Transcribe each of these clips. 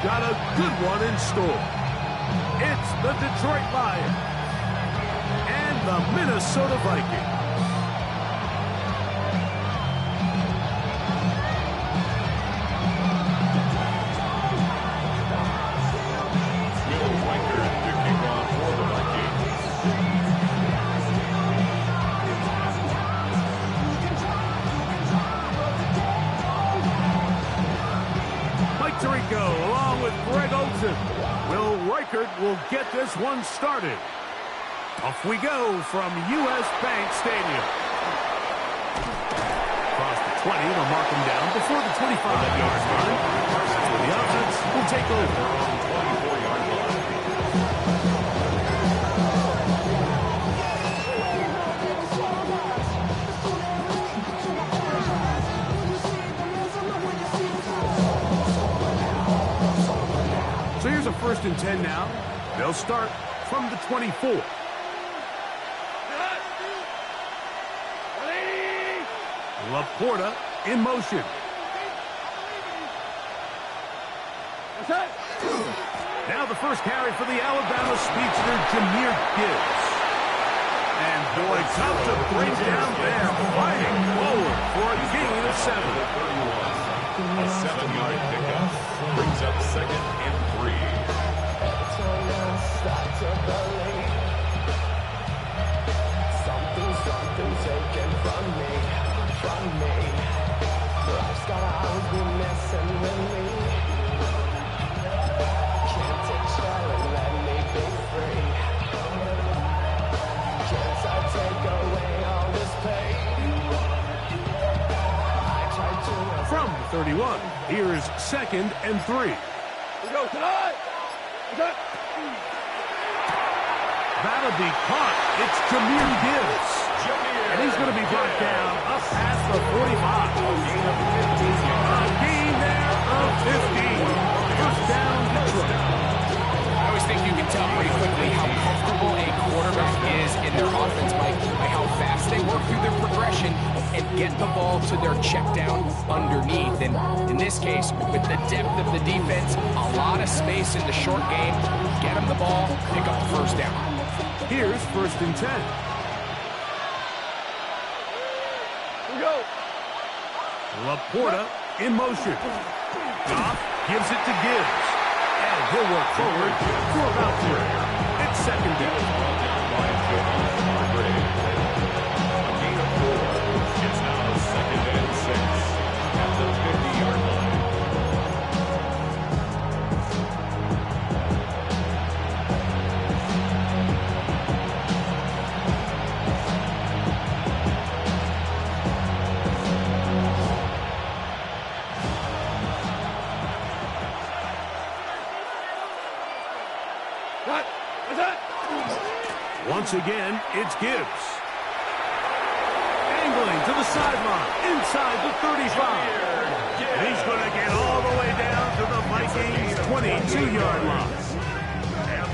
got a good one in store. It's the Detroit Lions and the Minnesota Vikings. Will Reichard to kick off for the Vikings. Mike Tirico along with Greg Olsen. Will Reichard will get this one started. Off we go from U.S. Bank Stadium. Across the 20, they'll mark him down before the 25-yard line. That's where the offense will take over. 24-yard line. So here's a 1st and 10 now. They'll start from the 24. Laporta in motion. Now the first carry for the Alabama speedster, Jahmyr Gibbs. And boy, tough to bring down there, fighting forward for a gain of 7. A 7-yard pickup brings up 2nd and 3. Something taken from me. Life's gotta always be messing with me. Can't take and let me be free. Can't I take away all this pain? I tried to. From the 31, here is 2nd and 3. That'll be caught. It's Jahmyr Gibbs. And he's going to be brought down up past the 45. A gain there of 15. First down, Detroit. I always think you can tell pretty quickly how comfortable a quarterback is in their offense by how fast they work through their progression and get the ball to their check down underneath. And in this case, with the depth of the defense, a lot of space in the short game, get them the ball, pick up the first down. Here's 1st and 10. Laporta in motion. Goff gives it to Gibbs. And he'll work forward for about 3. It's 2nd down. A gain of 4. It's now 2nd and 6 at the 50-yard line. Once again, it's Gibbs. Angling to the sideline, inside the 35. And he's going to get all the way down to the Vikings' 22-yard line.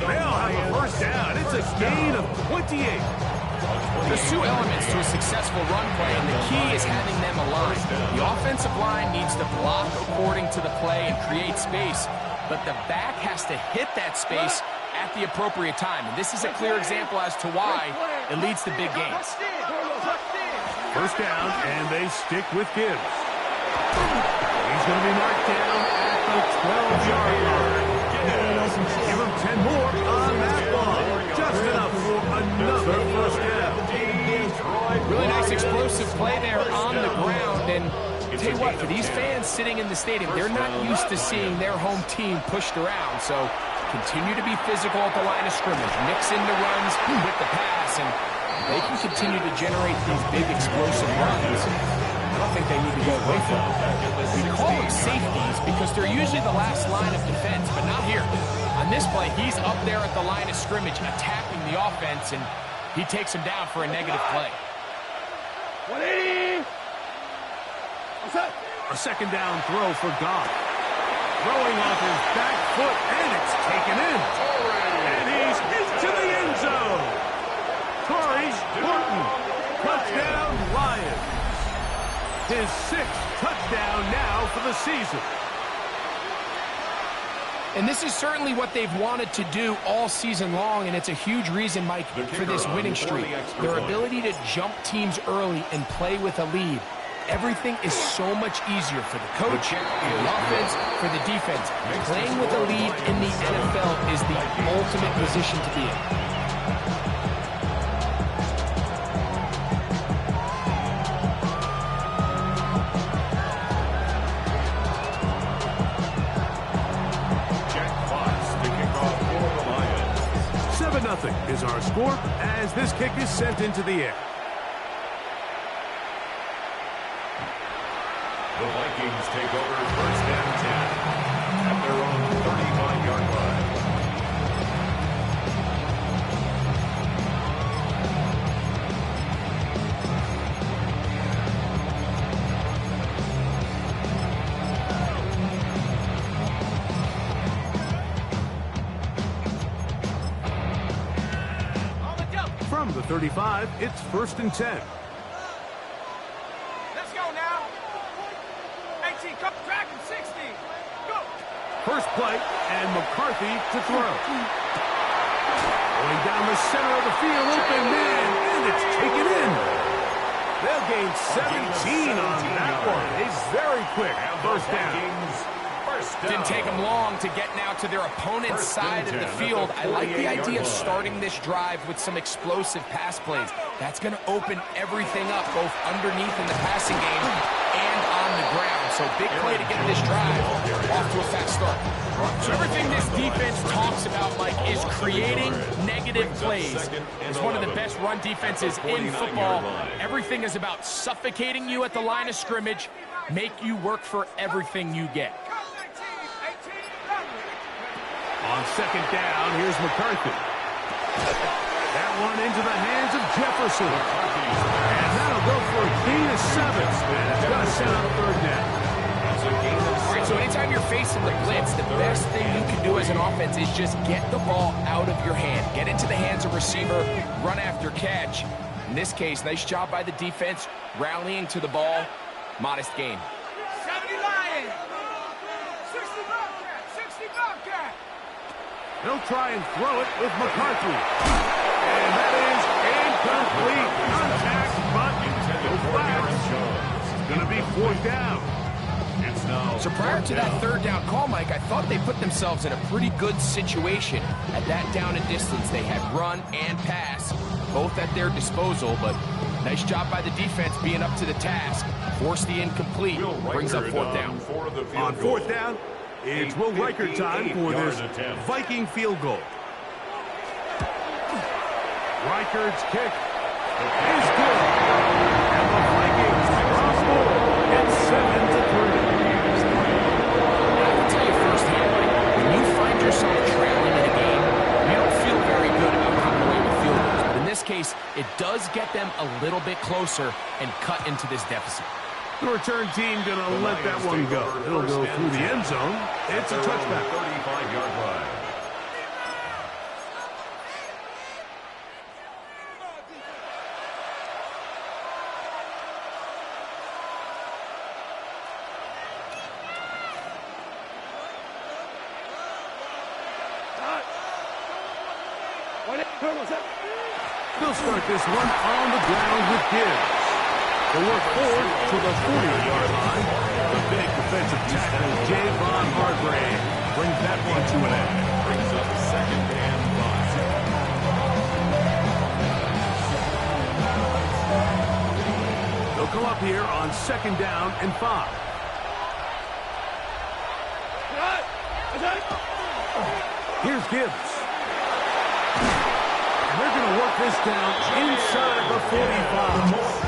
They'll have a first down. It's a gain of 28. There's 2 elements to a successful run play, and the key is having them aligned. The offensive line needs to block according to the play and create space, but the back has to hit that space at the appropriate time. And this is a clear example as to why it leads to big gains. First down, and they stick with Gibbs. He's going to be marked down at the 12-yard line. Give him 10 more on that ball. Just enough for another first down. Really nice explosive play there on the ground. And I'll tell you what, for these fans sitting in the stadium, they're not used to seeing their home team pushed around. So continue to be physical at the line of scrimmage. Mix in the runs with the pass, and they can continue to generate these big explosive runs. I don't think they need to go away from them. We call them safeties because they're usually the last line of defense, but not here. On this play, he's up there at the line of scrimmage attacking the offense, and he takes him down for a negative play. 180. A second down throw for Goff. Throwing off his back foot, and it's taken in. And he's into the end zone. Torrey Horton, touchdown Lions. His 6th touchdown now for the season. And this is certainly what they've wanted to do all season long, and it's a huge reason, Mike, for this winning streak. Their ability to jump teams early and play with a lead. Everything is so much easier for the coach, for the offense, for the defense. Playing with a lead in the NFL is the ultimate position to be in. Nothing is our score as this kick is sent into the air. The Vikings take over first and 10 at their own 35-yard line. From the 35, it's first and 10. Let's go now. 18, come track him, 60. Go. First play, and McCarthy to throw. Going down the center of the field, open man, and it's taken in. They'll gain 17 on that one. A very quick first down. Didn't take them long to get now to their opponent's side of the field. I like the idea of starting this drive with some explosive pass plays. That's going to open everything up, both underneath in the passing game and on the ground. So big play to get this drive off to a fast start. So everything this defense talks about, Mike, is creating negative plays. It's one of the best run defenses in football. Everything is about suffocating you at the line of scrimmage, make you work for everything you get. On second down, here's McCarthy. That one into the hands of Jefferson. And that'll go for a gain of 7. And it's going to set up third down. All right, so anytime you're facing the blitz, the best thing you can do as an offense is just get the ball out of your hand. Get into the hands of receiver, run after catch. In this case, nice job by the defense, rallying to the ball. Modest gain. 70 Lions. 60 Bobcat. 60 Bobcat. They'll try and throw it with McCarthy. And that is incomplete. Contact, but no flags. It's going to be fourth down. It's now So prior to that third down call, Mike, I thought they put themselves in a pretty good situation. At that down and distance, they had run and pass, both at their disposal, but nice job by the defense being up to the task. Force the incomplete, brings up fourth down. On fourth down, it's Will Reichert time for this Viking field goal. Reichert's kick is good. And the Vikings cross score. It's 7-3. I can tell you firsthand, Mike, when you find yourself trailing in a game, you don't feel very good about coming away with field goals. But in this case, it does get them a little bit closer and cut into this deficit. The return team going to let that one go. It'll go through the end zone. It's a touchback. 35-yard line. They'll start this one on the ground with Gibbs. They work forward to the 40-yard line. The big defensive tackle, Javon Hargrave, brings that one to an end. Brings up second and 5. They'll come up here on second down and 5. Here's Gibbs. And they're going to work this down inside the 45.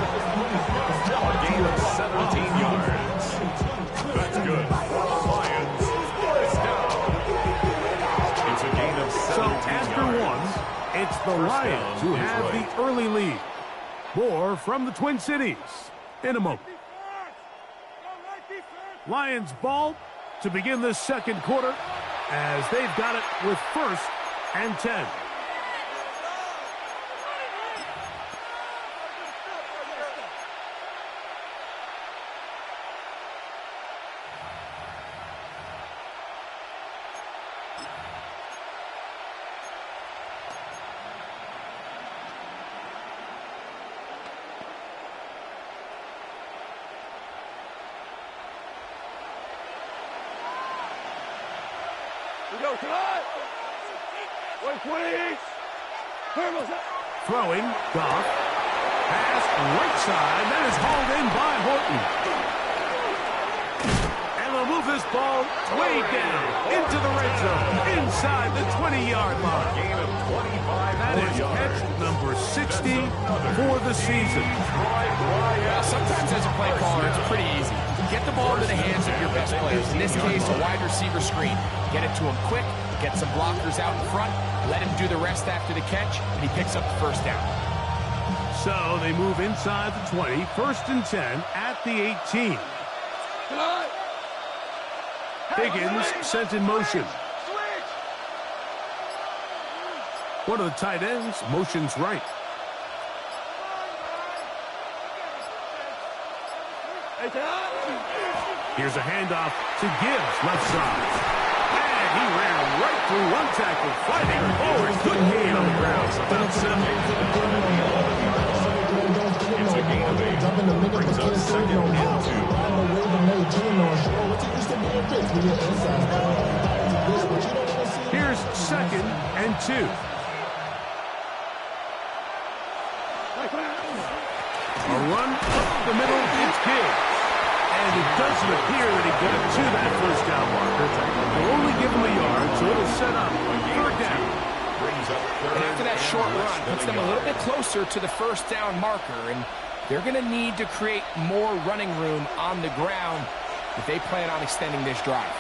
A gain of 17 yards. That's good. Lions is down. It's a gain of 17 So after yards. one, it's the Lions who have the early lead. More from the Twin Cities in a moment. Lions ball to begin the second quarter as they've got it with first and 10. Throwing, Goff. Pass right side. That is hauled in by Horton. And they'll move this ball way down into the red zone, inside the 20-yard line. Gain of 25 That is yards. catch number 60 for the season. Well, sometimes as a play caller, it's pretty easy. Get the ball into the hands of your best players. In this case, a wide receiver screen. Get it to him quick, get some blockers out in front, let him do the rest after the catch, and he picks up the first down. So they move inside the 20, first and 10 at the 18. Higgins sent in motion. One of the tight ends motions right. Here's a handoff to Gibbs, left side. And he ran right through one tackle, fighting forward. Good gain on the ground. About 7. It's a gain of 8. Brings up second and 2. Here's second and 2. A run up the middle, it's Gibbs. And it doesn't appear that he got to that first down marker. They'll only give him a yard, so it'll set up third down. And after that short run, puts them a little bit closer to the first down marker, and they're going to need to create more running room on the ground if they plan on extending this drive.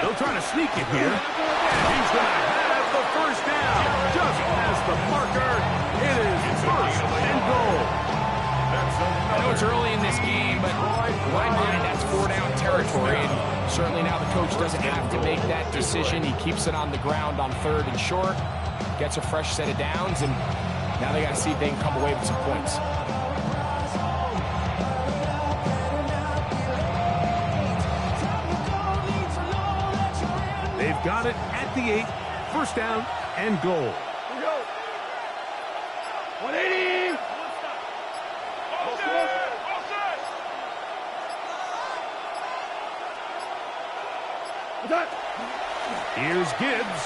They'll try to sneak it here. And he's going to have the first down. Just as the marker, it is first and goal. I know it's early in this game, but in my mind, that's 4-down territory. And certainly now the coach doesn't have to make that decision. He keeps it on the ground on third and short, gets a fresh set of downs, and now they got to see if they can come away with some points. They've got it at the 8, first down and goal. 180. Here's Gibbs.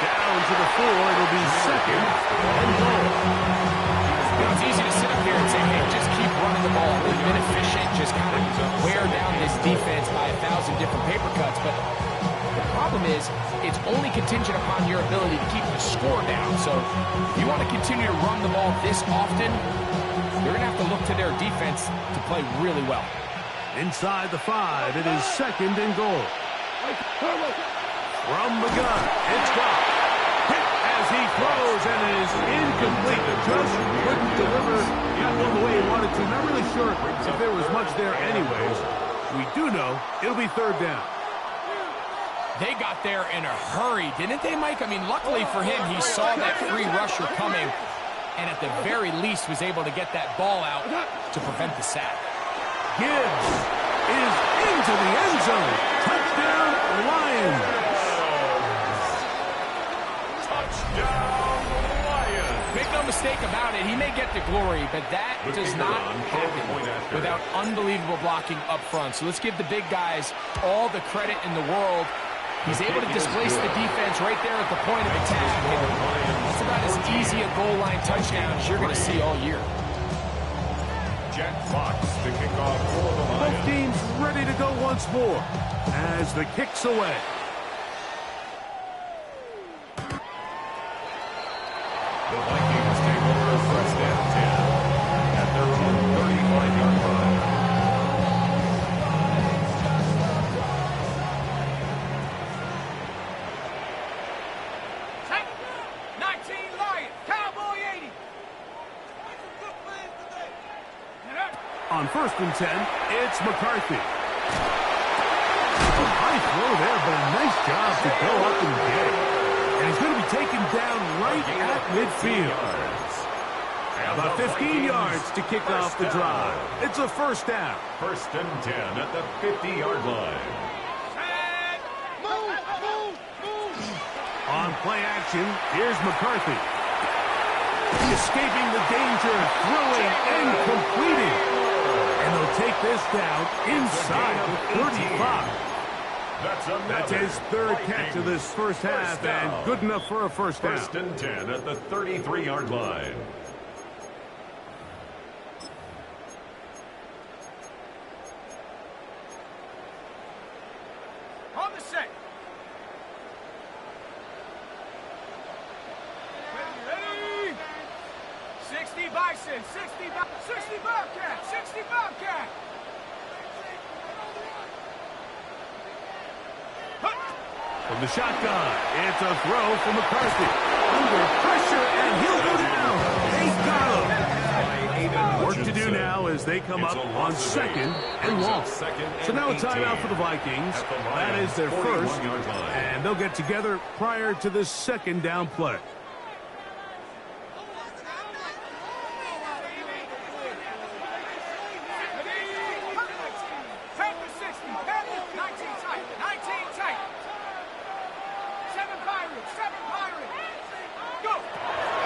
Down to the 4. It'll be second and goal. You know, it's easy to sit up here and say, hey, just keep running the ball. We've been efficient, just kind of wear down this defense by 1,000 different paper cuts. But the problem is, it's only contingent upon your ability to keep the score down. So if you want to continue to run the ball this often, you're going to have to look to their defense to play really well. Inside the 5, it is second and goal. From the gun, it's Goff. Hit as he throws, and it is incomplete. Just couldn't deliver that one the way he wanted to. Not really sure if there was much there anyways. We do know it'll be third down. They got there in a hurry, didn't they, Mike? I mean, luckily for him, he saw that free rusher coming, and at the very least was able to get that ball out to prevent the sack. Gibbs is into the end zone. Touchdown, Lions. Touchdown, Lions. Make no mistake about it, he may get the glory, but that does not happen without unbelievable blocking up front. So let's give the big guys all the credit in the world. He's able to displace the defense right there at the point of attack. That's about as easy a goal line touchdown as you're going to see all year. Jack Fox to kick off for the Both Lions. teams ready to go once more as the kick's away. The Vikings take over first and 10 at their own 35-yard line. Take 19 Lions. Cowboy 80. On first and 10, it's McCarthy. A high throw there, but a nice job to go up and get it. And he's going to be taken down right at midfield. About 15 yards to kick off the drive. It's a first down. First and 10 at the 50-yard line. On play action, here's McCarthy. Escaping the danger, throwing and completing. And they'll take this down inside the 35. That's his third catch of this first half, and good enough for a first down. First and 10 at the 33-yard line. On the set. Ready? 60 Bison, 60 Bobcat, 60 Bobcat. From the shotgun, it's a throw from McCarthy. Under pressure, and he'll go down. They got him. Work to do now as they come up on second and long. So now a timeout for the Vikings. That is their first, and they'll get together prior to this second down play.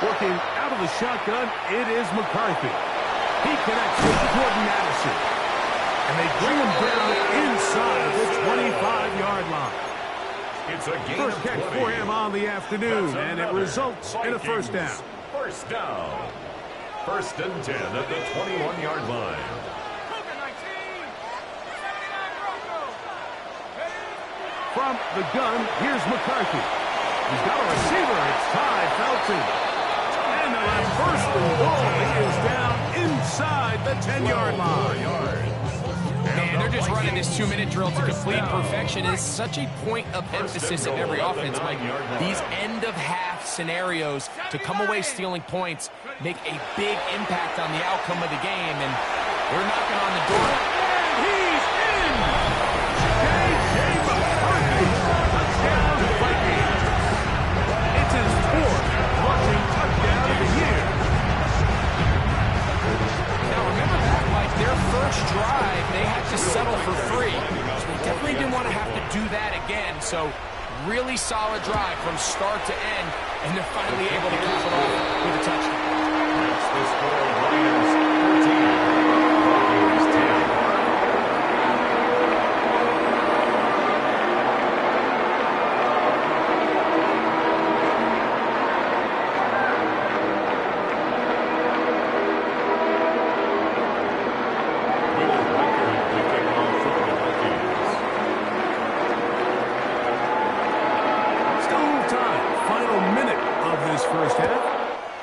Working out of the shotgun, it is McCarthy. He connects with Jordan Addison. And they bring him down inside the 25-yard line. It's a gain First of catch 20. for him on the afternoon, and it results in a first down. First down. First and 10 at the 21-yard line. From the gun, here's McCarthy. He's got a receiver. It's Ty Felton. And they'll have first and goal. He is down inside the 10-yard line. Man, they're just running this 2-minute drill to complete perfection. It's such a point of emphasis in every offense, Mike. These end-of-half scenarios to come away stealing points make a big impact on the outcome of the game, and they're knocking on the door. And he's in! J.J. McCarthy, touchdown Vikings. It's his fourth rushing touchdown of the year. Now remember back, like their first drive, they had to settle for 3. So they definitely didn't want to have to do that again. So really solid drive from start to end, and they're finally able to cap it off with a touchdown. That's the score. Lions 13. Vikings 10.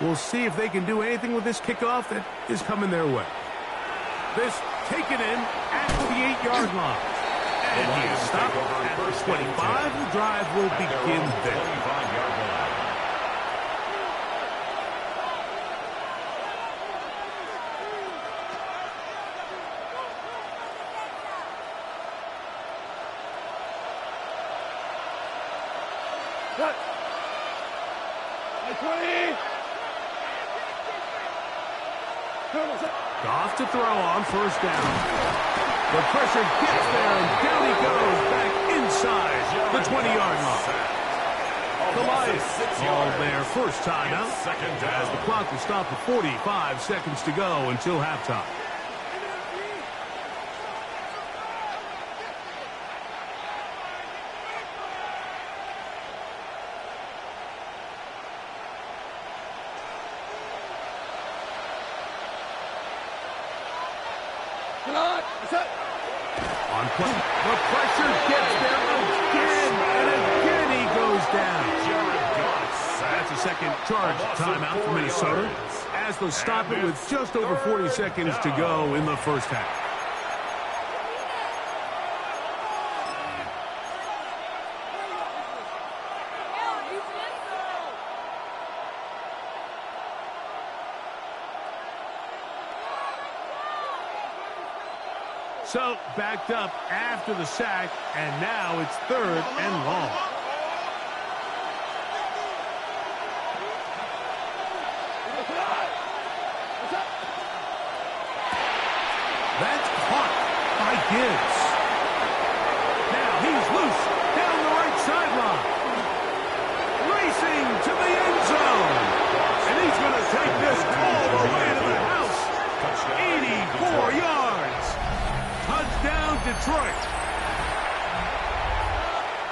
We'll see if they can do anything with this kickoff that is coming their way. This taken in at the 8-yard line. And he is stopped at the 25. The drive will begin there. 25-yard line. Goff to throw on first down. The pressure gets there, and down he goes back inside the 20-yard line. The Lions call their first timeout as the clock will stop at 45 seconds to go until halftime. On play, the pressure gets there again, and again he goes down. That's a second charge timeout for Minnesota, as they'll stop it with just over 40 seconds to go in the first half. So, backed up after the sack, and now it's third and long. That's caught by Gibbs. Now he's loose down the right sideline. Racing to the end zone. And he's going to take this all the way to the house. 84 yards. Detroit.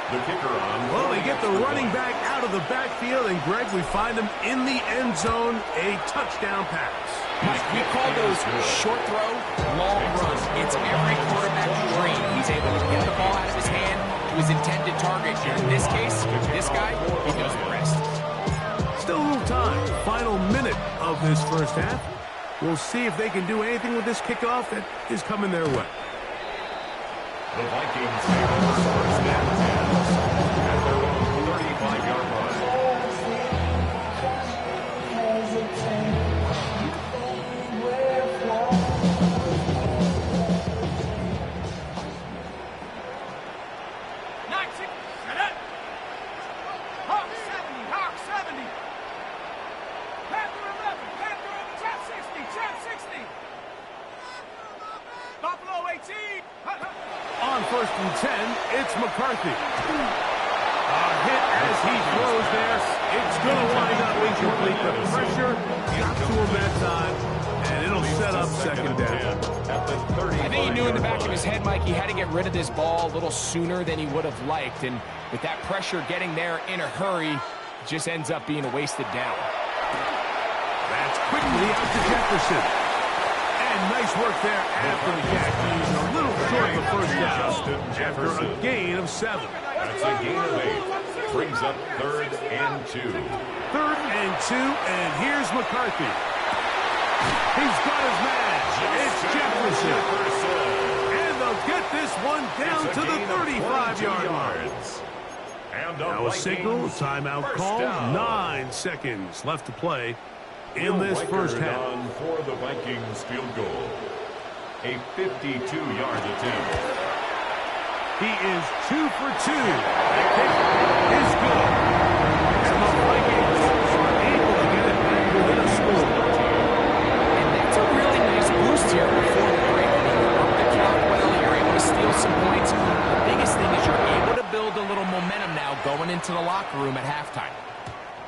The kicker on. Well, they get the running back out of the backfield, and Greg, we find him in the end zone, a touchdown pass. Mike, we call those short throw, long run. It's every quarterback's dream. He's able to get the ball out of his hand to his intended target. And in this case, this guy, he does the rest. Still a little time. Final minute of this first half. We'll see if they can do anything with this kickoff that is coming their way. The Vikings take over first and 10 at their own 35-yard line. Hawk 70, Hawk 70. Panther 11, Panther on the trap 60, trap 60. Buffalo 18. On first and 10, it's McCarthy. A hit as he throws there. It's going to wind up incomplete. The pressure got to him that time, and it'll set up second down. I think he knew in the back of his head, Mike, he had to get rid of this ball a little sooner than he would have liked. And with that pressure getting there in a hurry, it just ends up being a wasted down. That's quickly out to Jefferson. And nice work there after the catch. He's a little short of the first down after a gain of 7. That's a gain of 8. Brings up 3rd and 2. 3rd and 2, and here's McCarthy. He's got his man. It's Jefferson. And they'll get this one down to the 35-yard line. Now a signal, timeout call. 9 seconds left to play in this first half. For the Vikings field goal. A 52-yard attempt. He is 2 for 2. The kick is good. And the Vikings are able to get it back within a score. And that's a really nice boost here before the break. You're up the clock well, you're able to steal some points. The biggest thing is you're able to build a little momentum now going into the locker room at halftime.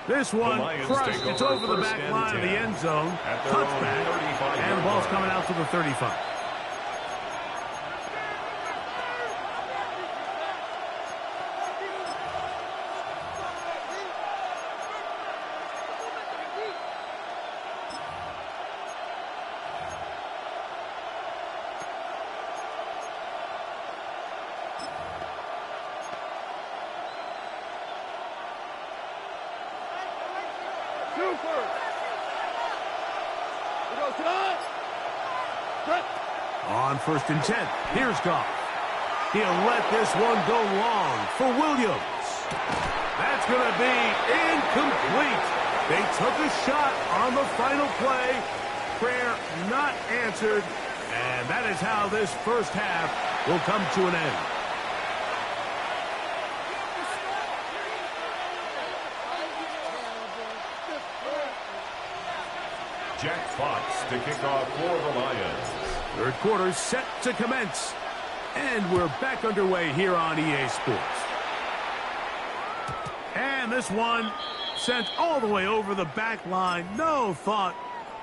This one crushed. It's over the back line of the end zone. Touchback. And the ball's coming out to the 35. On first and 10, here's Goff. He'll let this one go long for Williams. That's going to be incomplete. They took a shot on the final play. Prayer not answered. And that is how this first half will come to an end. Jack Fox to kick off for the Lions. Third quarter set to commence. And we're back underway here on EA Sports. And this one sent all the way over the back line. No thought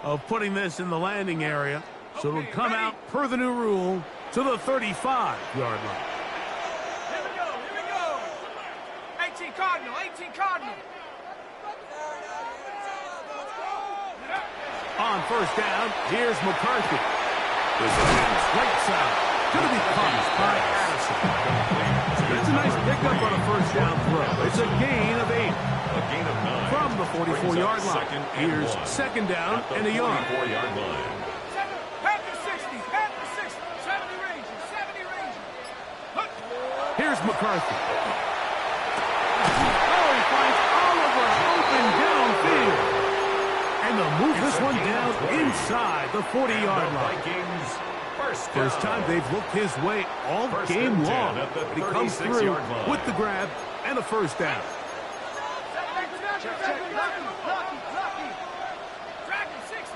of putting this in the landing area. So it'll come out per the new rule to the 35-yard line. Here we go. 18 Cardinal, 18 Cardinal. On first down, here's McCarthy. This is right side. Going to be caught by Addison. That's a nice pickup on a first down throw. It's a gain of 8. A gain of 9. From the 44-yard line. Here's second down and a yard. 44-yard line. Panther 60, Panther 60. 70 Rangers, 70 Rangers. Look. Here's McCarthy. Oh, he finds Oliver open downfield. And they'll move this one down inside the 40-yard line. Vikings First time they've looked his way all game long. But he comes through with the grab and a first down. Lucky. Dragon 60.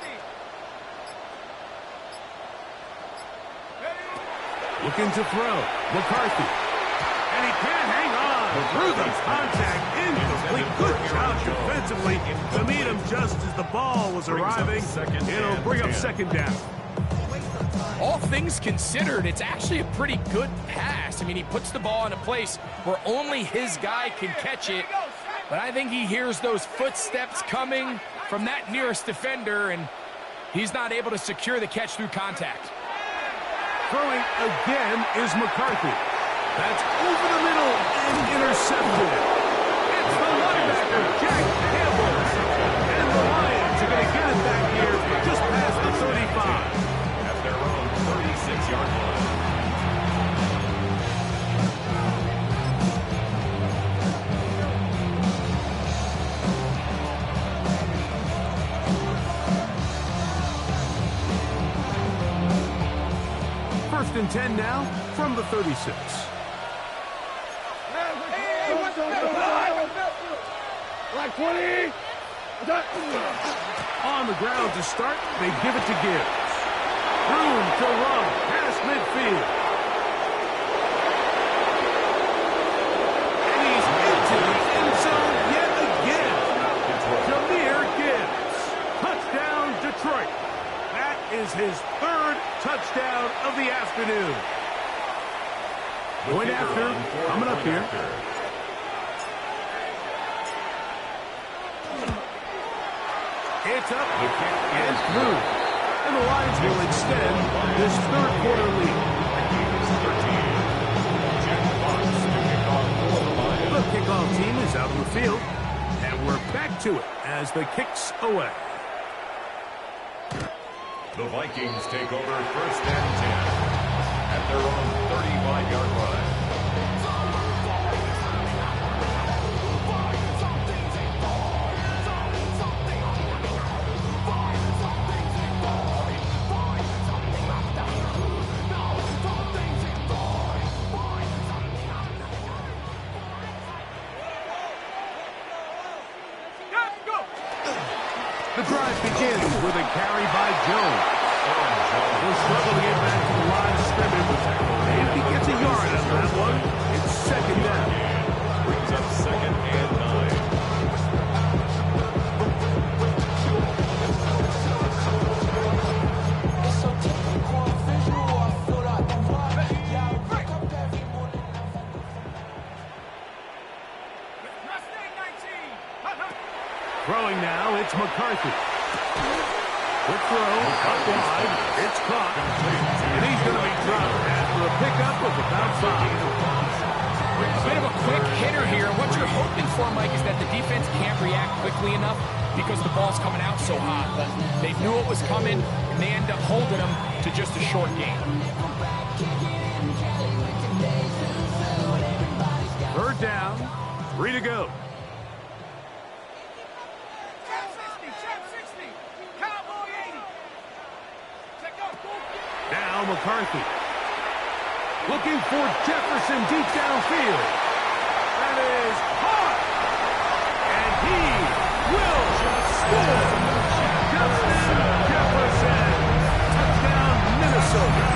Looking to throw. McCarthy. And he can't hang on. Through the contact. Incomplete. Good job defensively to meet him just as the ball was arriving. It'll bring up second down. all things considered, it's actually a pretty good pass. I mean, he puts the ball in a place where only his guy can catch it. But I think he hears those footsteps coming from that nearest defender, and he's not able to secure the catch through contact. Throwing again is McCarthy. That's over the middle and intercepted. It's the linebacker, Jack Campbell. And the Lions are going to get it back here just past the 35. At their own 36-yard line. First and 10 now from the 36. Like 20. On the ground to start, they give it to Gibbs. Room to run past midfield. And he's into the end zone yet again. Jahmyr Gibbs. Touchdown, Detroit. That is his third touchdown of the afternoon. Going after, coming up here. It's up and through. And the Lions will extend this third quarter lead. The kickoff team is out on the field. And we're back to it as the kicks away. The Vikings take over first and 10 at their own 35-yard line. The drive begins with a carry by Jones. He'll struggle to get back to the line of scrimmage. If he gets a yard out of that one, it's second down. Brings up second and 19. Throwing now, it's McCarthy. Quick throw, up wide, it's caught. And he's going to be dropped after a pickup of about 5. A bit of a quick hitter here. What you're hoping for, Mike, is that the defense can't react quickly enough because the ball's coming out so hot. But they knew it was coming, and they end up holding them to just a short gain. Third down, 3 to go. Now McCarthy. Looking for Jefferson deep downfield. That is caught. And he will score. Justin Jefferson. Touchdown, Minnesota.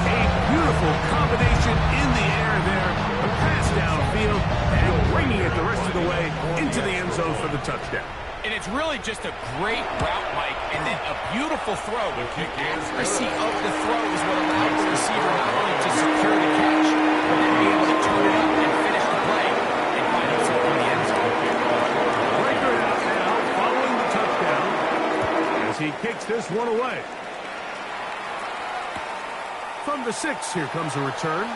A beautiful combination in the air there. A pass downfield and bringing it the rest of the way into the end zone for the touchdown. And it's really just a great route, Mike, and then a beautiful throw. The accuracy of the throw is what allows the receiver not only to secure the catch, but then be able to turn it up and finish the play and find himself in the end zone. Record out now following the touchdown as he kicks this one away. From the 6, here comes a return.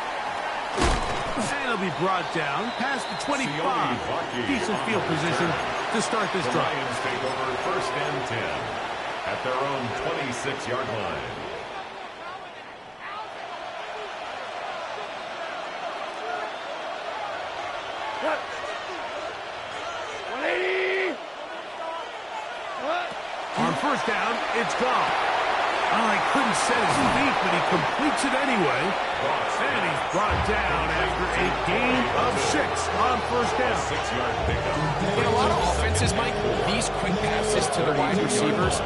And he'll be brought down past the 25. Decent field position to start this drive. The Lions take over first and 10 at their own 26-yard line. On first down, it's gone. Well, he couldn't set his feet, but he completes it anyway. And he's brought down after a gain of 6 on first down. 6-yard pickup. In a lot of offenses, Mike, these quick passes to the wide receivers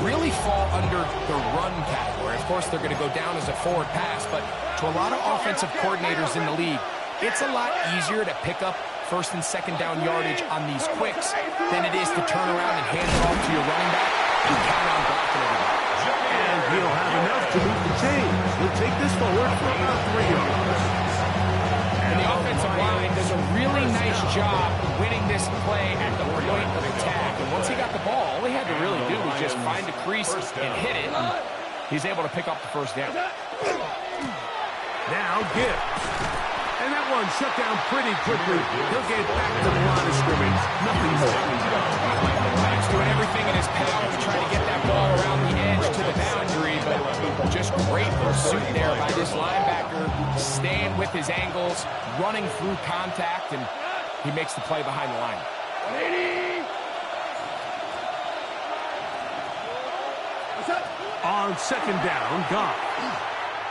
really fall under the run category. Of course, they're going to go down as a forward pass, but to a lot of offensive coordinators in the league, it's a lot easier to pick up first and second down yardage on these quicks than it is to turn around and hand it off to your running back and count on blocking everybody. And to move the chains. He'll take this forward for about 3 yards. And the offensive line does a really nice job winning this play at the point of attack. And once he got the ball, all he had to really do was just find a crease and hit it. And he's able to pick up the first down. Now Gibbs. And that one shut down pretty quickly. He'll get back to the line of scrimmage. Nothing more. He's doing everything in his power to try to get that ball around the edge to the boundary, but just great pursuit there by this linebacker, staying with his angles, running through contact, and he makes the play behind the line. 180. On second down, Goff.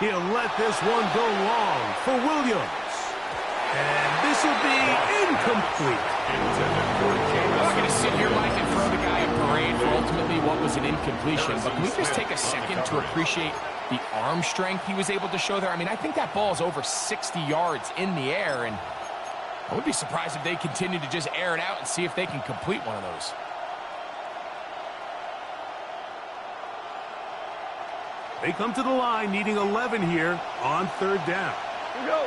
He'll let this one go long for Williams. And this will be incomplete. I'm not going to sit here, Mike, and throw the guy a parade for ultimately what was an incompletion, but can we just take a second to appreciate the arm strength he was able to show there? I mean, I think that ball is over 60 yards in the air, and I would be surprised if they continue to just air it out and see if they can complete one of those. They come to the line needing 11 here on third down. Here we go.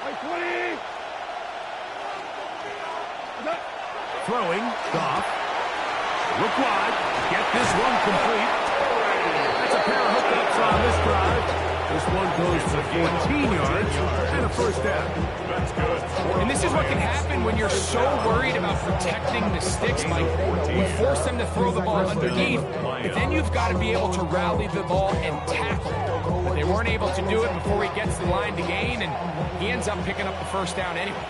20. Throwing, Goff. Look wide. Get this one complete. That's a pair of hookups on this drive. This one goes for 14 yards and a first down. That's good. And this is what can happen when you're so worried about protecting the sticks, Mike. You force them to throw the ball underneath, but then you've got to be able to rally the ball and tackle. But they weren't able to do it before he gets the line to gain, and he ends up picking up the first down anyway.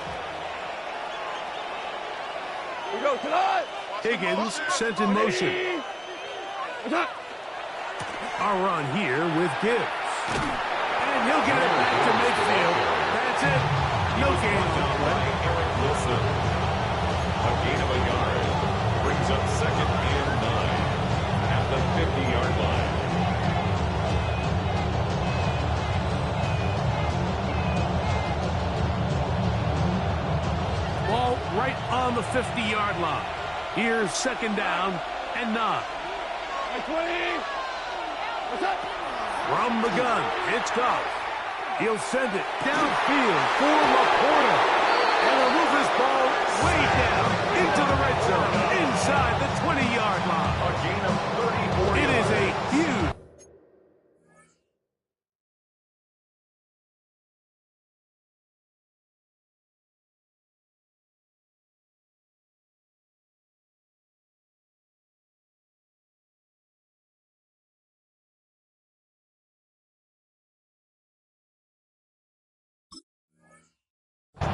Here we go. Tonight. Higgins sent in motion. Our run here with Gibbs. And he'll get it back to midfield. That's it. No gain. Eric Wilson. A gain of a yard. Brings up second and 9 at the 50-yard line. Ball right on the 50-yard line. Here's second down and 9. 20. What's up? From the gun, it's Goff. He'll send it downfield for Laporta. And he'll move this ball way down into the red zone, inside the 20-yard line. A gain of 34 It is a huge...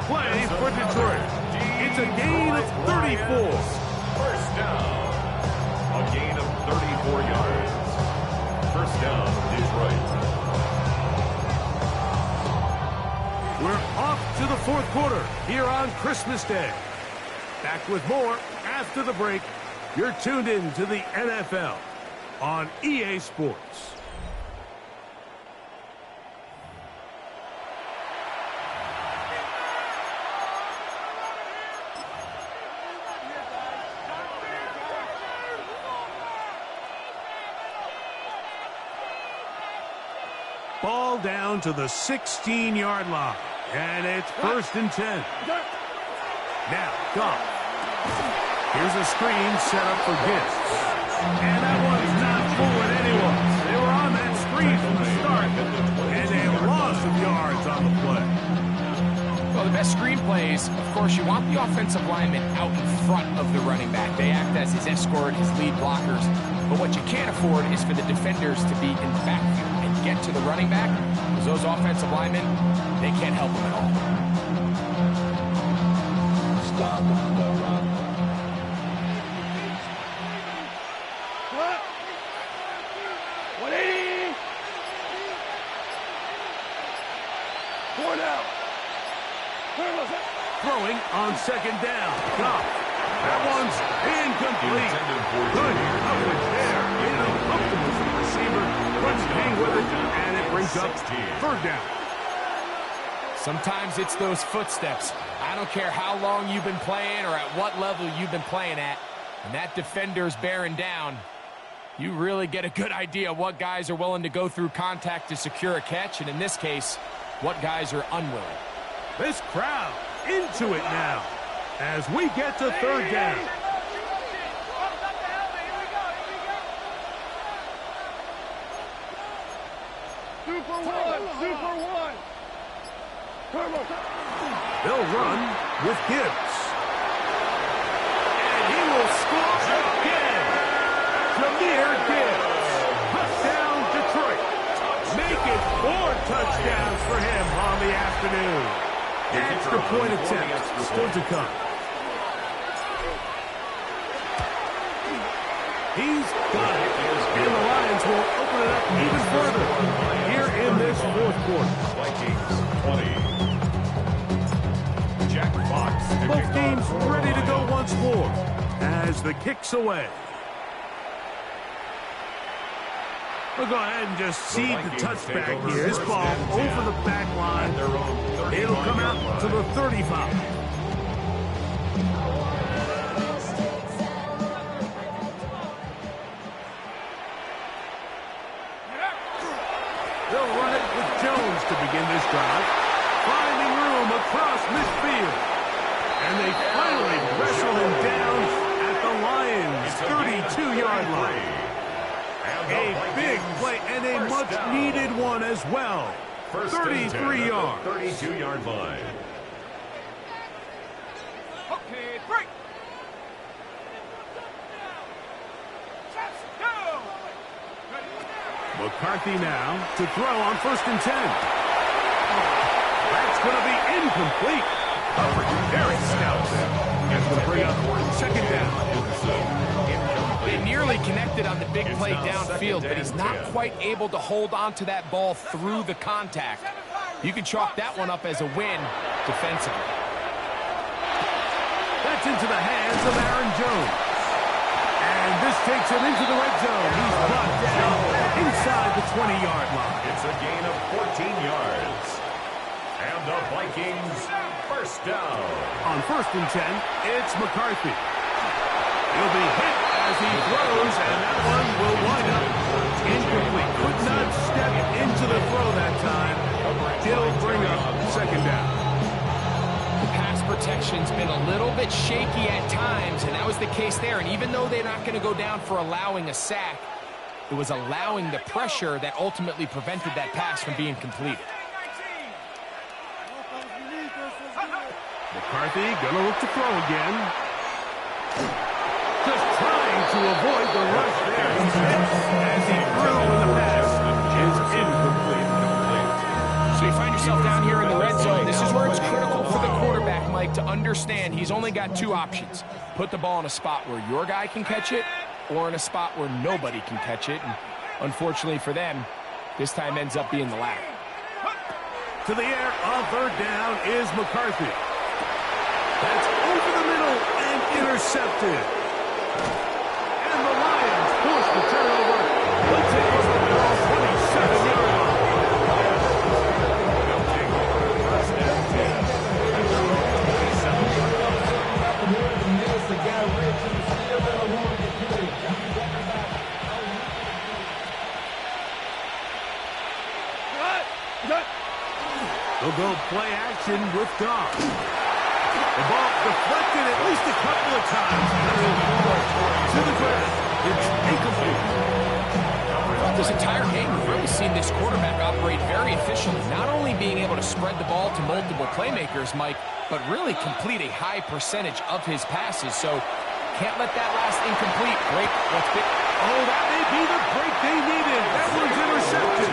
play for Detroit. It's a gain of 34. First down. A gain of 34 yards. First down, Detroit. We're off to the fourth quarter here on Christmas Day. Back with more after the break. You're tuned in to the NFL on EA Sports. Ball down to the 16-yard line. And it's first and 10. Now, Goff. Here's a screen set up for Gibbs. And that one's not fooling anyone. They were on that screen from the start. And a loss of yards on the play. Well, the best screen plays, of course, you want the offensive lineman out in front of the running back. They act as his escort, his lead blockers. But what you can't afford is for the defenders to be in the backfield and get to the running back, because those offensive linemen, they can't help him at all. Stop the run. What? 180. 4 down. Where was it? Throwing on second down. Goff. That one's incomplete. Good coverage there. You know, comfortable for the receiver. Couldn't hang with it, and it brings up third down. Sometimes it's those footsteps. I don't care how long you've been playing or at what level you've been playing at. When that defender's bearing down, You really get a good idea what guys are willing to go through contact to secure a catch, and in this case, what guys are unwilling. This crowd into it now as we get to third down. Super one. They'll run with Gibbs. And he will score again. Jahmyr Gibbs. Touchdown, Detroit. Make it 4 touchdowns for him on the afternoon. Extra point attempt still to come. He's got it. And the Lions will open it up even further here in this fourth quarter. Vikings 20. Jack Fox. Both teams ready to go once more as the kick's away. We'll go ahead and just seed the touchback here. This ball over the back line. It'll come out to the 35. They'll run it with Jones to begin this drive. Finding room across midfield. And they finally wrestle him down at the Lions' 32-yard line. A big play and a much-needed one as well. 33 yards. 32-yard line. Okay, break. Touchdown. McCarthy now to throw on 1st and 10. That's going to be incomplete. Very stout there. That's going to bring up 2nd down. They nearly connected on the big play downfield, but he's not quite able to hold on to that ball through the contact. You can chalk that one up as a win defensively. That's into the hands of Aaron Jones. And this takes him into the red zone. He's brought down inside the 20-yard line. It's a gain of 14 yards. And the Vikings first down. On 1st and 10, it's McCarthy. He'll be hit as he throws, and that one will wind up incomplete. Could not step into the throw that time. He'll bring up 2nd down. The pass protection's been a little bit shaky at times, and that was the case there. And even though they're not going to go down for allowing a sack, it was allowing the pressure that ultimately prevented that pass from being completed. McCarthy gonna look to throw again. Just trying to avoid the rush there. He's hit as he threw when the pass is incomplete. So you find yourself down here in the red zone. This is where it's critical for the quarterback, Mike, to understand he's only got 2 options. Put the ball in a spot where your guy can catch it, or in a spot where nobody can catch it. And unfortunately for them, this time ends up being the latter. To the air on 3rd down is McCarthy. That's over the middle and intercepted. And the Lions force the turnover. They'll take over the 27-yard line. They'll go play action with Goff. The ball deflected at least a couple of times. To the ground. It's incomplete. This entire game, we've really seen this quarterback operate very efficiently, not only being able to spread the ball to multiple playmakers, Mike, but really complete a high percentage of his passes. So can't let that last incomplete break what's been. Oh, that may be the break they needed. That one's intercepted.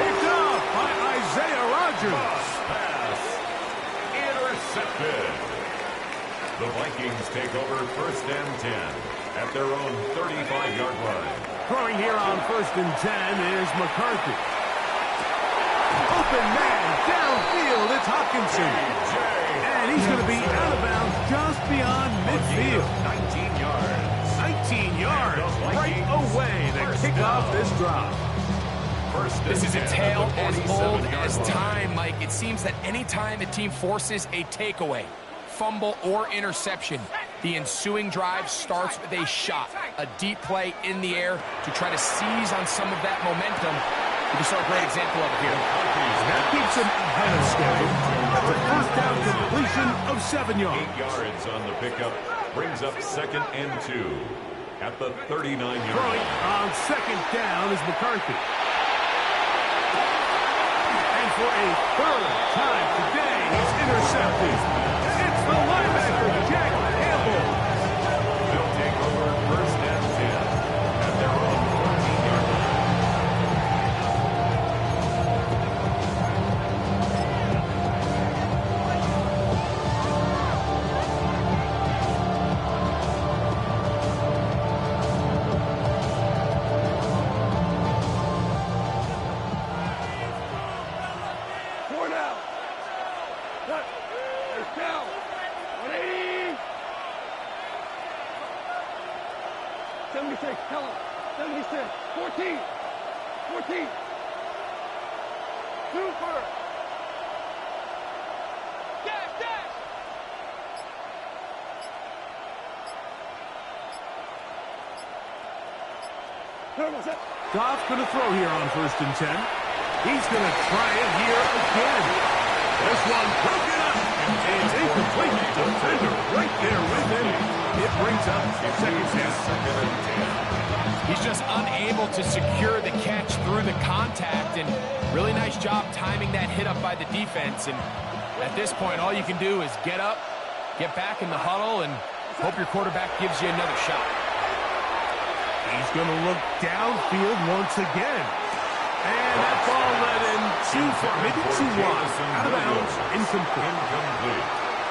Picked off by Isaiah Rodgers. Pass intercepted. The Vikings take over 1st and 10 at their own 35-yard line. Throwing here on 1st and 10 is McCarthy. Open man downfield. It's Hockenson. And he's going to be out of bounds just beyond midfield. 19 yards. 19 yards right away to kick off this drive. This is a tale as old as time, Mike. It seems that any time a team forces a takeaway, fumble, or interception, The ensuing drive starts with a shot, a deep play in the air to try to seize on some of that momentum. We just saw a great example of it here. That keeps him ahead of schedule. That's a first down completion of 7 yards. 8 yards on the pickup. Brings up 2nd and 2 at the 39-yard Throwing line. on 2nd down is McCarthy. And for a third time today, he's intercepted. It's the linebacker, Jack Campbell. They'll take over 1st and 10 at their own 14-yard line. Down. 180. 76. Tell him. 76. 14. 14. Super. Dash, dash. Goff's going to throw here on 1st and 10. He's going to try it here again. This one broken up. It's incomplete. Defender right there with him. It brings up 2nd down. He's just unable to secure the catch through the contact, and really nice job timing that hit up by the defense. And at this point, all you can do is get up, get back in the huddle, and hope your quarterback gives you another shot. He's going to look downfield once again. And that ball led in too far, maybe too wide. Out of bounds, incomplete.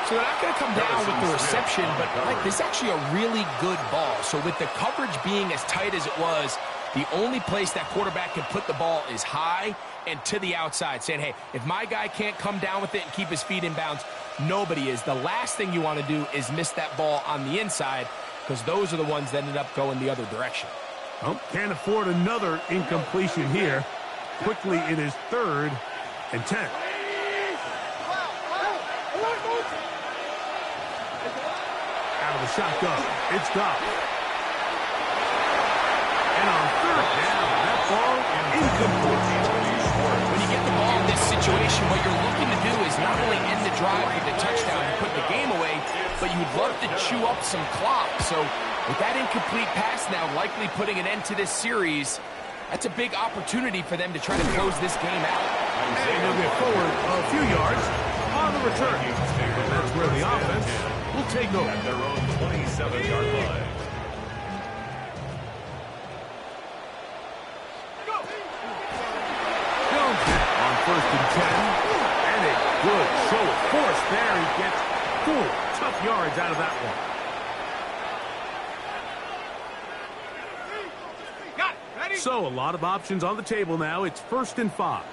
So they're not going to come down with the reception, but Mike, this is actually a really good ball. So with the coverage being as tight as it was, the only place that quarterback can put the ball is high and to the outside, saying, hey, if my guy can't come down with it and keep his feet in bounds, nobody is. The last thing you want to do is miss that ball on the inside, because those are the ones that ended up going the other direction. Well, can't afford another incompletion here. Quickly in his 3rd and 10. Out of the shotgun, it's Goff. And on 3rd down, that ball incomplete. When you get the ball in this situation, what you're looking to do is not only end the drive with the touchdown and put the game away, but you'd love to chew up some clock. So with that incomplete pass now likely putting an end to this series, that's a big opportunity for them to try to close this game out. And they'll get forward a few yards on the return. And that's where the offense will take over. At their own 27-yard line. Jones on 1st and 10. And a good show of force there. He gets 4 tough yards out of that one. So a lot of options on the table now. It's 1st and 5.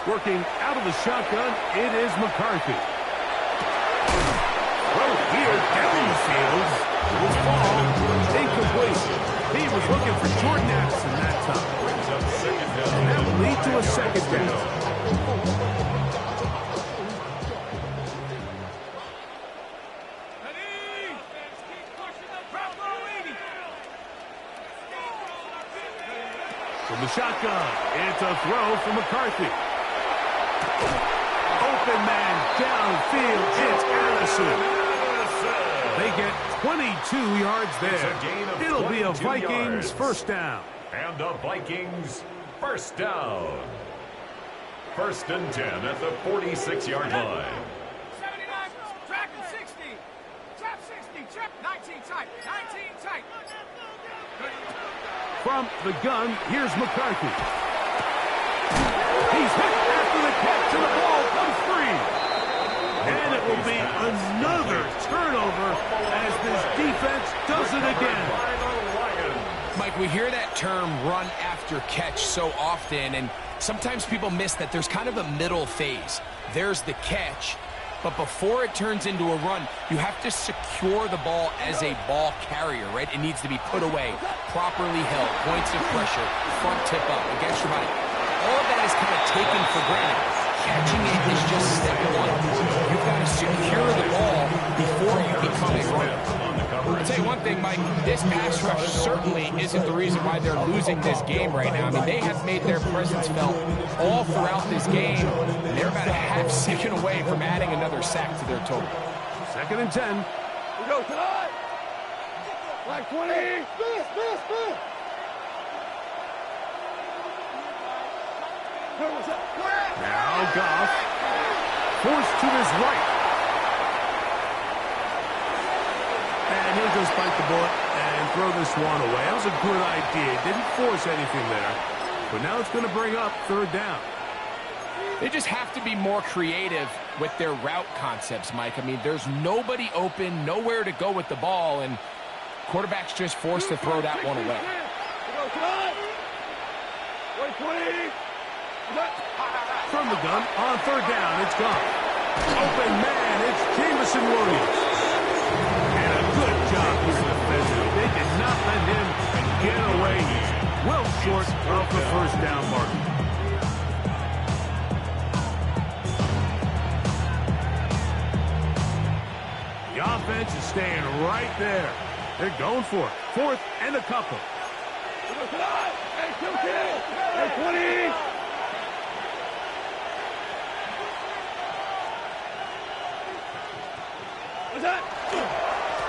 Working out of the shotgun, it is McCarthy. Well, here down the field will fall incomplete. He was looking for Jordan Addison that time. And that will lead to a 2nd down. From the shotgun, it's a throw from McCarthy. Open man downfield, it's Addison. They get 22 yards there. It'll be a Vikings 1st down. And the Vikings 1st down. 1st and 10 at the 46-yard line. 79, tracking 60. Trap 60, trap 19 tight, 19 tight. From the gun, here's McCarthy. He's hit after the catch, and the ball comes free. And it will be another turnover as this defense does it again. Mike, we hear that term run after catch so often, and sometimes people miss that there's kind of a middle phase. There's the catch, but before it turns into a run, you have to secure the ball as a ball carrier, right? It needs to be put away, properly held, points of pressure, front tip up, against your body. All of that is kind of taken for granted. catching it is just step one. You've got to secure the ball before you become a runner. I'll tell you one thing, Mike, this pass rush certainly isn't the reason why they're losing this game right now. I mean, they have made their presence felt all throughout this game. They're about a half second away from adding another sack to their total. 2nd and 10. We go tonight. Like 20. Miss. Now Goff forced to his right. And he'll just bite the bullet and throw this one away. That was a good idea. Didn't force anything there. But now it's going to bring up 3rd down. They just have to be more creative with their route concepts, Mike. I mean, there's nobody open, nowhere to go with the ball, and quarterback's just forced to throw that one away. From the gun, on 3rd down, it's gone. Open man, it's Jameson Williams. And a good job here defensively. They did not let him get away. He's well short of the 1st down mark. The offense is staying right there. They're going for it. 4th and a couple. Hey, 20.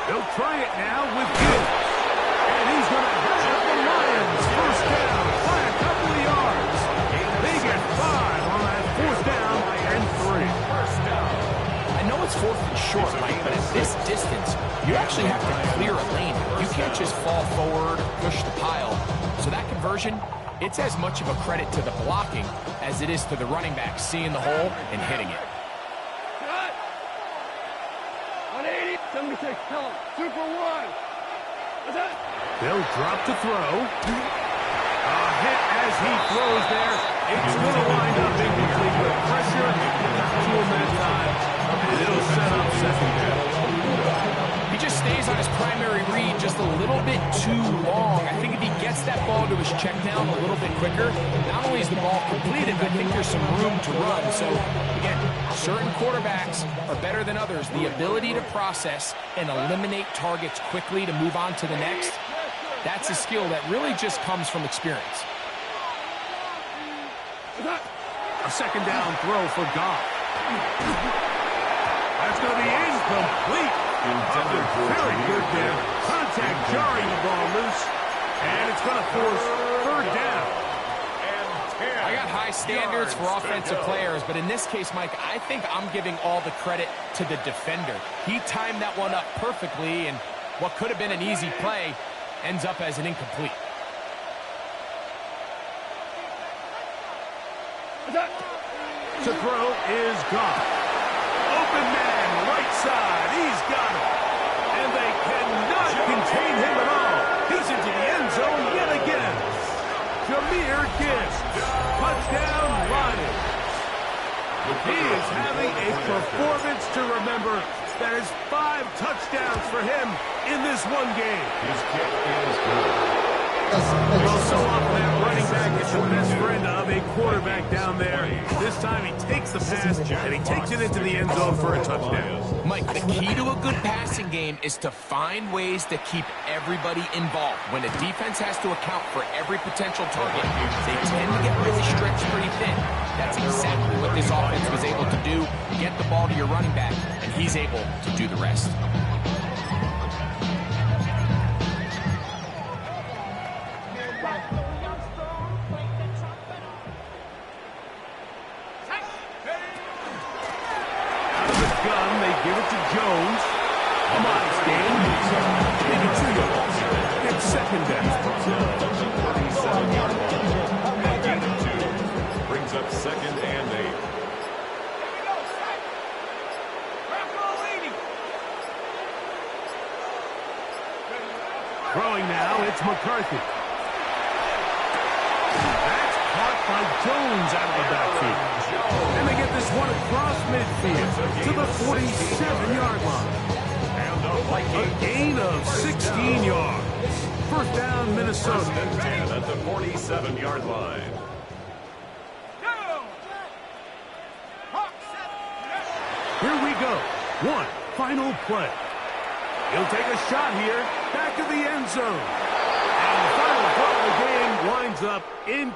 They'll try it now with Gibbs. And he's going to have the Lions 1st down by a couple of yards. They get 5 on that 4th down and 3. I know it's 4th and short, Mike, but at this distance, you actually have to clear a lane. You can't just fall forward or push the pile. So that conversion, it's as much of a credit to the blocking as it is to the running back seeing the hole and hitting it. 76, tell him. Super 1. They'll drop to throw. A hit as he throws there. It's going to wind up incomplete with pressure. 2-minute time. And it'll set up 2nd down. He just stays on his primary read just a little bit too long. I think if he gets that ball to his check down a little bit quicker, not only is the ball completed, but I think there's some room to run. So, again, certain quarterbacks are better than others. The ability to process and eliminate targets quickly to move on to the next, that's a skill that really just comes from experience. A 2nd down throw for Goff. That's going to be incomplete. Very good there. Contact jarring the ball loose. And it's going to force 3rd down. I got high standards for offensive players, but in this case, Mike, I think I'm giving all the credit to the defender. He timed that one up perfectly, and what could have been an easy play ends up as an incomplete. To throw is Goff. Open man, right side. He's got it. And they cannot contain him at all. He's into the end zone yet again. Jahmyr Gibbs. Touchdown, Lions. He is having a performance to remember. That is 5 touchdowns for him in this one game. His kick is good. Well, so often that running back is the best friend of a quarterback down there. This time he takes the pass and he takes it into the end zone for a touchdown. Mike, the key to a good passing game is to find ways to keep everybody involved. When a defense has to account for every potential target, they tend to get really stretched pretty thin. That's exactly what this offense was able to do. Get the ball to your running back, and he's able to do the rest. Give it to Jones. Come on, Stan. Take it 2 yards. It's 2nd down. 37-yard line. And gain of 2. Brings up 2nd and 8. Throwing now, it's McCarthy. That's caught by Jones out of the backfield. And they get this one across midfield to the 47-yard line. A gain of 16 yards. 1st down, Minnesota. 10 at the 47-yard line. Here we go. One final play. He'll take a shot here. Back to the end zone. And the final play of the game winds up in